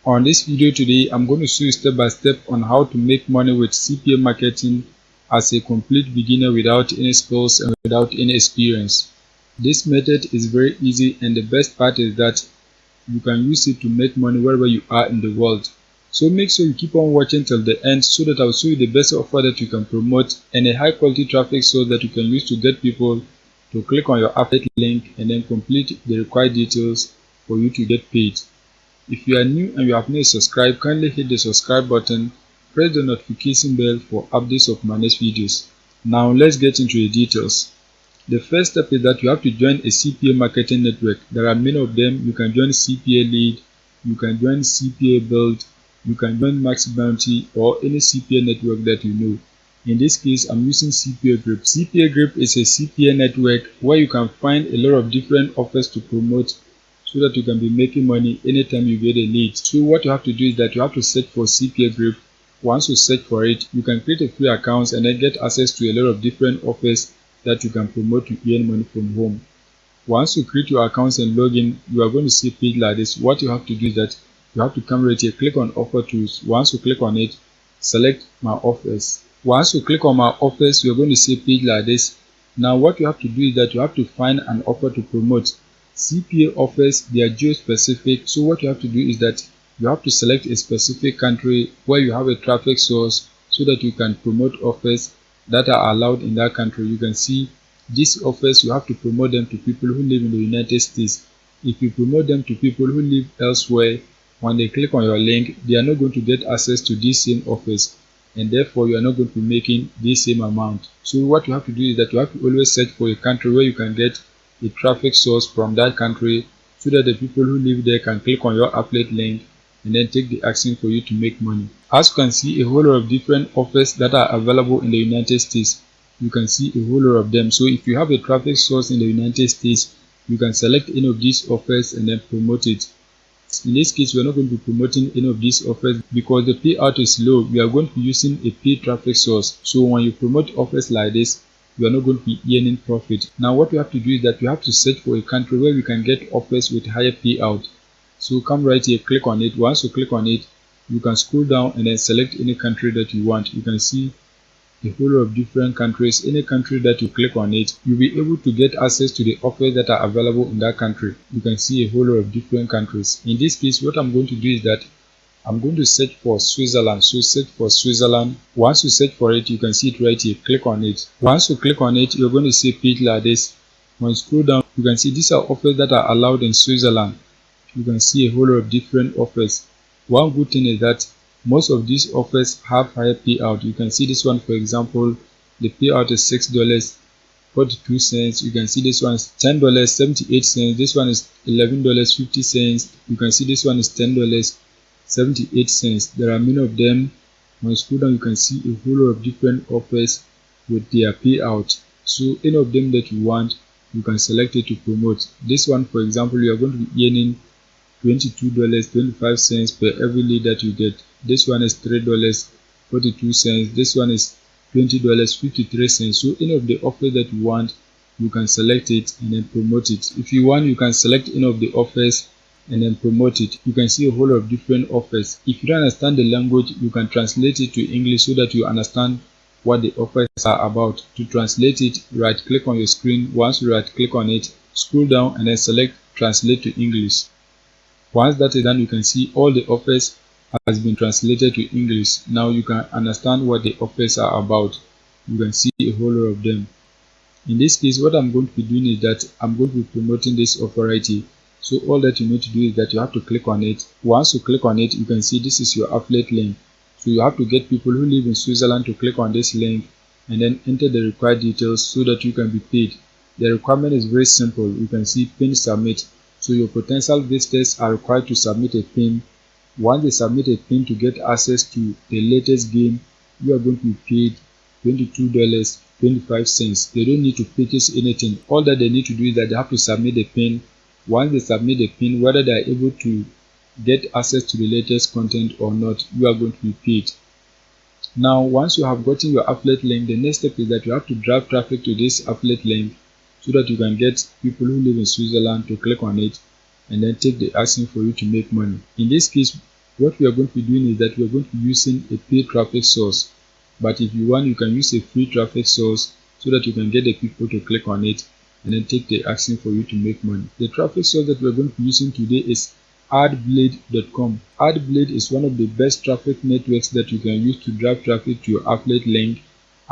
On this video today, I'm going to show you step by step on how to make money with CPA marketing as a complete beginner without any skills and without any experience. This method is very easy, and the best part is that you can use it to make money wherever you are in the world. So make sure you keep on watching till the end so that I'll show you the best offer that you can promote and a high quality traffic source that you can use to get people to click on your affiliate link and then complete the required details for you to get paid. If you are new and you have not subscribed, kindly hit the subscribe button, press the notification bell for updates of my next videos. Now let's get into the details. The first step is that you have to join a CPA marketing network. There are many of them. You can join CPA Lead, you can join CPA Build, you can join Max Bounty, or any CPA network that you know. In this case, I'm using CpaGrip. CpaGrip is a CPA network where you can find a lot of different offers to promote so that you can be making money anytime you get a lead. So what you have to do is that you have to search for CpaGrip. Once you search for it, you can create a free account and then get access to a lot of different offers that you can promote to earn money from home. Once you create your accounts and log in, you are going to see a page like this. What you have to do is that you have to come right here, click on offer tools. Once you click on it, select my offers. Once you click on my offers, you're going to see a page like this. Now what you have to do is that you have to find an offer to promote. CPA offers, they are geo-specific, so what you have to do is that you have to select a specific country where you have a traffic source so that you can promote offers that are allowed in that country. You can see these offers, you have to promote them to people who live in the United States. If you promote them to people who live elsewhere, when they click on your link, they are not going to get access to these same offers, and therefore you are not going to be making the same amount. So what you have to do is that you have to always search for a country where you can get a traffic source from that country so that the people who live there can click on your affiliate link and then take the action for you to make money. As you can see, a whole lot of different offers that are available in the United States. You can see a whole lot of them. So if you have a traffic source in the United States, you can select any of these offers and then promote it. In this case, we are not going to be promoting any of these offers because the payout is low. We are going to be using a paid traffic source. So when you promote offers like this, you are not going to be earning profit. Now what you have to do is that you have to search for a country where we can get offers with higher payout. So come right here, click on it. Once you click on it, you can scroll down and then select any country that you want. You can see a whole lot of different countries. Any country that you click on it, you'll be able to get access to the offers that are available in that country. You can see a whole lot of different countries. In this case, what I'm going to do is that I'm going to search for Switzerland. So search for Switzerland. Once you search for it, you can see it right here. Click on it. Once you click on it, you're going to see a page like this. When you scroll down, you can see these are offers that are allowed in Switzerland. You can see a whole lot of different offers. One good thing is that most of these offers have higher payout. You can see this one, for example, the payout is $6.42. You can see this one is $10.78. This one is $11.50. You can see this one is $10.78. There are many of them. When you scroll down, you can see a whole lot of different offers with their payout. So any of them that you want, you can select it to promote. This one, for example, you are going to be earning $22.25 per every lead that you get. This one is $3.42. This one is $20.53. So any of the offers that you want, you can select it and then promote it. If you want, you can select any of the offers and then promote it. You can see a whole lot of different offers. If you don't understand the language, you can translate it to English so that you understand what the offers are about. To translate it, right click on your screen. Once you right click on it, scroll down and then select translate to English. Once that is done, you can see all the offers has been translated to English. Now you can understand what the offers are about. You can see a whole lot of them. In this case, what I'm going to be doing is that I'm going to be promoting this offer right here. So all that you need to do is that you have to click on it. Once you click on it, you can see this is your affiliate link. So you have to get people who live in Switzerland to click on this link and then enter the required details so that you can be paid. The requirement is very simple. You can see pin submit. So your potential visitors are required to submit a pin. Once they submit a pin to get access to the latest game, you are going to be paid $22.25. They don't need to purchase anything. All that they need to do is that they have to submit the pin. Once they submit the pin, whether they are able to get access to the latest content or not, you are going to be paid. Now, once you have gotten your affiliate link, the next step is that you have to drive traffic to this affiliate link so that you can get people who live in Switzerland to click on it and then take the action for you to make money. In this case, What we are going to be doing is that we are going to be using a paid traffic source, but if you want, you can use a free traffic source so that you can get the people to click on it and then take the action for you to make money. The traffic source that we are going to be using today is adblade.com. Adblade is one of the best traffic networks that you can use to drive traffic to your affiliate link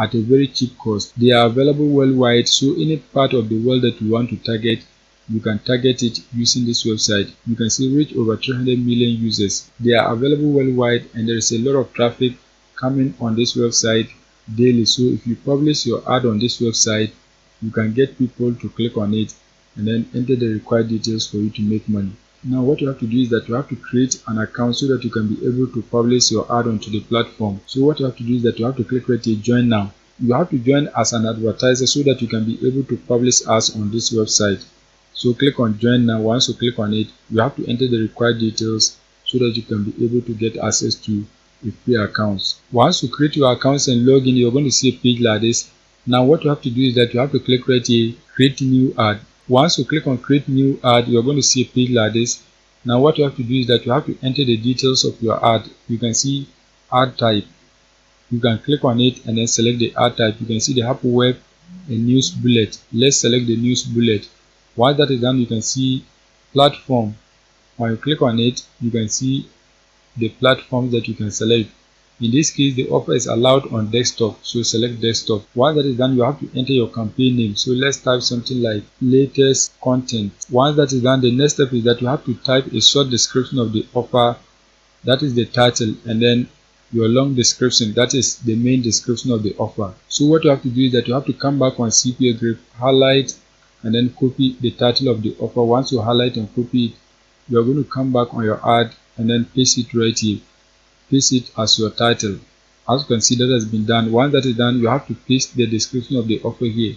at a very cheap cost. They are available worldwide, so any part of the world that you want to target, you can target it using this website. You can see reach over 300 million users. They are available worldwide and there is a lot of traffic coming on this website daily. So if you publish your ad on this website, you can get people to click on it and then enter the required details for you to make money. Now what you have to do is that you have to create an account so that you can be able to publish your ad onto the platform. So what you have to do is that you have to click right here, join now. You have to join as an advertiser so that you can be able to publish ads on this website. So click on join now. Once you click on it, you have to enter the required details so that you can be able to get access to a free account. Once you create your accounts and log in, you're going to see a page like this. Now what you have to do is that you have to click right here, create new ad. Once you click on create new ad, you're going to see a page like this. Now what you have to do is that you have to enter the details of your ad. You can see ad type. You can click on it and then select the ad type. You can see the Apple Web and news bullet. Let's select the news bullet. Once that is done, you can see platform. When you click on it, you can see the platforms that you can select. In this case, the offer is allowed on desktop, so select desktop. Once that is done, you have to enter your campaign name. So let's type something like latest content. Once that is done, the next step is that you have to type a short description of the offer. That is the title, and then your long description, that is the main description of the offer. So what you have to do is that you have to come back on CpaGrip, highlight and then copy the title of the offer. Once you highlight and copy it, you are going to come back on your ad and then paste it right here. Paste it as your title. As you can see, that has been done. Once that is done, you have to paste the description of the offer here.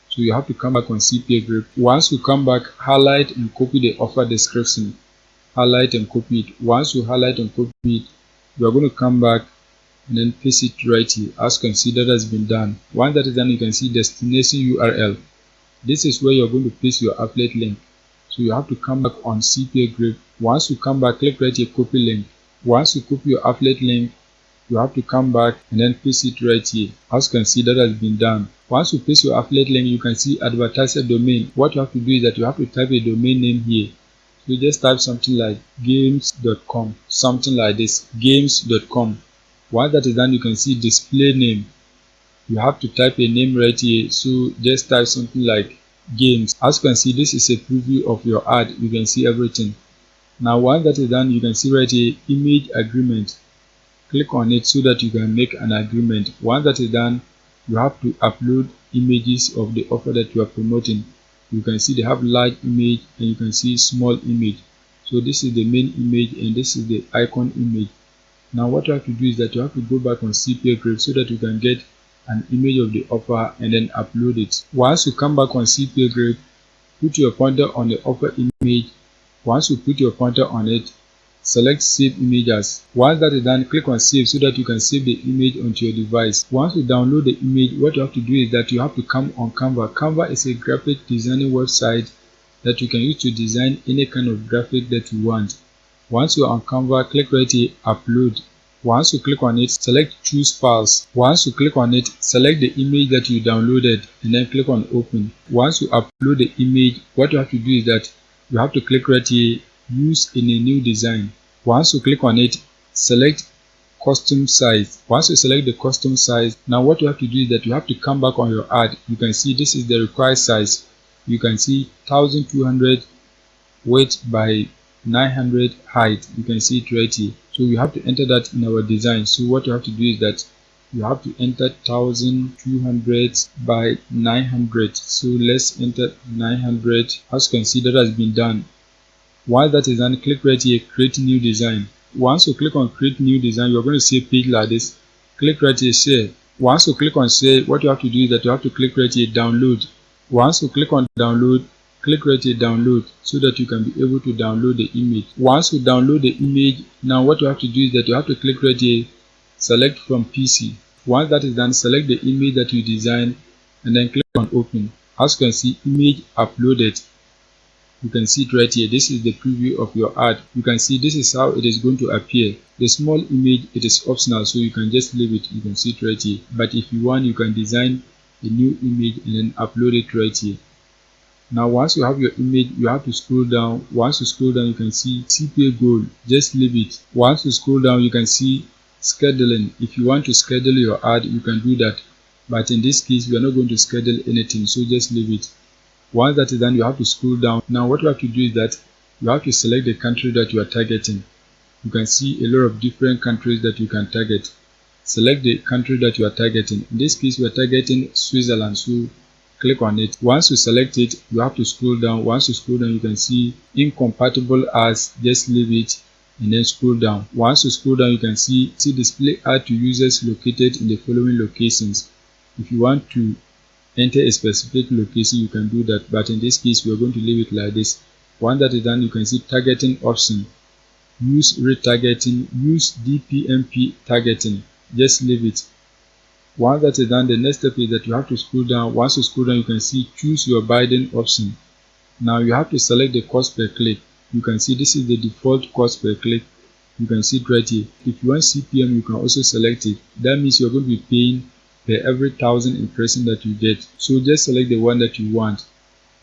So you have to come back on CpaGrip. Once you come back, highlight and copy the offer description. Highlight and copy it. Once you highlight and copy it, you are going to come back and then paste it right here. As you can see, that has been done. Once that is done, you can see destination URL. This is where you're going to paste your affiliate link. So you have to come back on CpaGrip. Once you come back, click right here, copy link. Once you copy your affiliate link, you have to come back and then paste it right here. As you can see, that has been done. Once you paste your affiliate link, you can see advertiser domain. What you have to do is that you have to type a domain name here. So just type something like games.com, something like this, games.com. Once that is done, you can see display name. You have to type a name right here. So just type something like games. As you can see, this is a preview of your ad. You can see everything. Now once that is done, you can see right here image agreement. Click on it so that you can make an agreement. Once that is done, you have to upload images of the offer that you are promoting. You can see they have large image and you can see small image. So this is the main image and this is the icon image. Now what you have to do is that you have to go back on CpaGrip so that you can get an image of the offer and then upload it. Once you come back on CpaGrip, put your pointer on the offer image. Once you put your pointer on it, select save images. Once that is done, click on save so that you can save the image onto your device. Once you download the image, what you have to do is that you have to come on Canva. Canva is a graphic designing website that you can use to design any kind of graphic that you want. Once you are on Canva, click right here, upload. Once you click on it, select choose files. Once you click on it, select the image that you downloaded and then click on open. Once you upload the image, what you have to do is that you have to click right here, use in a new design. Once you click on it, select custom size. Once you select the custom size, now what you have to do is that you have to come back on your ad. You can see this is the required size. You can see 1200 width by 900 height. You can see it right here. So you have to enter that in our design. So what you have to do is that you have to enter 1200 by 900. So let's enter 900. As you can see, that has been done. Once that is done, click right here, create new design. Once you click on create new design, you're going to see a page like this. Click right here, share. Once you click on share, what you have to do is that you have to click right here, download. Once you click on download, click right here, download, so that you can be able to download the image. Once you download the image, now what you have to do is that you have to click right here, select from PC. Once that is done, select the image that you design and then click on open. As you can see, image uploaded. You can see it right here. This is the preview of your ad. You can see this is how it is going to appear. The small image, it is optional, so you can just leave it. You can see it right here. But if you want, you can design a new image and then upload it right here. Now once you have your image, you have to scroll down. Once you scroll down, you can see CPA goal. Just leave it. Once you scroll down, you can see scheduling. If you want to schedule your ad, you can do that. But in this case, we are not going to schedule anything, so just leave it. Once that is done, you have to scroll down. Now what you have to do is that you have to select the country that you are targeting. You can see a lot of different countries that you can target. Select the country that you are targeting. In this case, we are targeting Switzerland, so click on it. Once you select it, you have to scroll down. Once you scroll down, you can see incompatible as. Just leave it and then scroll down. Once you scroll down, you can see display ad to users located in the following locations. If you want to enter a specific location, you can do that, but in this case we are going to leave it like this. Once that is done, you can see targeting option. Use retargeting, use DPMP targeting. Just leave it. Once that is done, the next step is that you have to scroll down. Once you scroll down, you can see choose your bidding option. Now you have to select the cost per click. You can see this is the default cost per click. You can see it right here. If you want CPM, you can also select it. That means you're going to be paying per every 1,000 impressions that you get. So just select the one that you want.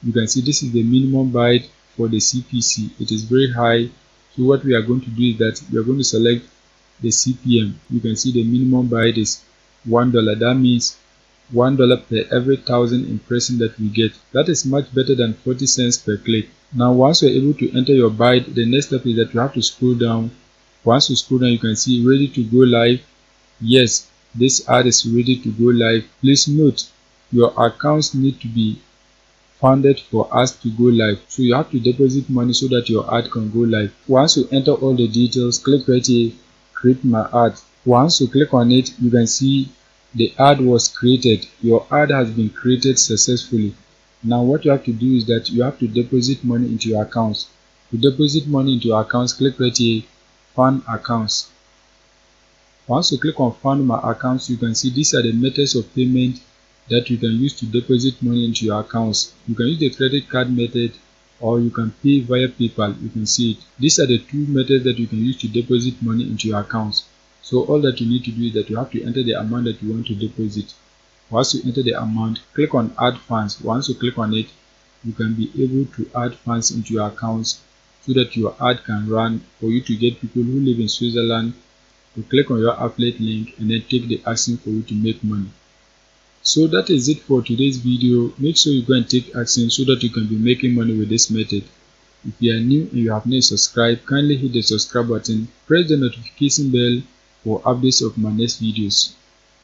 You can see this is the minimum bid for the CPC. It is very high. So what we are going to do is that we are going to select the CPM. You can see the minimum bid is $1. That means $1 per every 1,000 impressions that we get. That is much better than 40 cents per click. Now once you're able to enter your bid, the next step is that you have to scroll down. Once you scroll down, you can see ready to go live. Yes, this ad is ready to go live. Please note, your accounts need to be funded for us to go live. So you have to deposit money so that your ad can go live. Once you enter all the details, click right here, create my ad. Once you click on it, you can see the ad was created. Your ad has been created successfully. Now what you have to do is that you have to deposit money into your accounts. To deposit money into your accounts, click right here, fund accounts. Once you click on fund my accounts, you can see these are the methods of payment that you can use to deposit money into your accounts. You can use the credit card method or you can pay via PayPal. You can see it. These are the two methods that you can use to deposit money into your accounts. So all that you need to do is that you have to enter the amount that you want to deposit. Once you enter the amount, click on add funds. Once you click on it, you can be able to add funds into your accounts so that your ad can run for you to get people who live in Switzerland to click on your affiliate link and then take the action for you to make money. So that is it for today's video. Make sure you go and take action so that you can be making money with this method. If you are new and you have not subscribed, kindly hit the subscribe button, press the notification bell for updates of my next videos.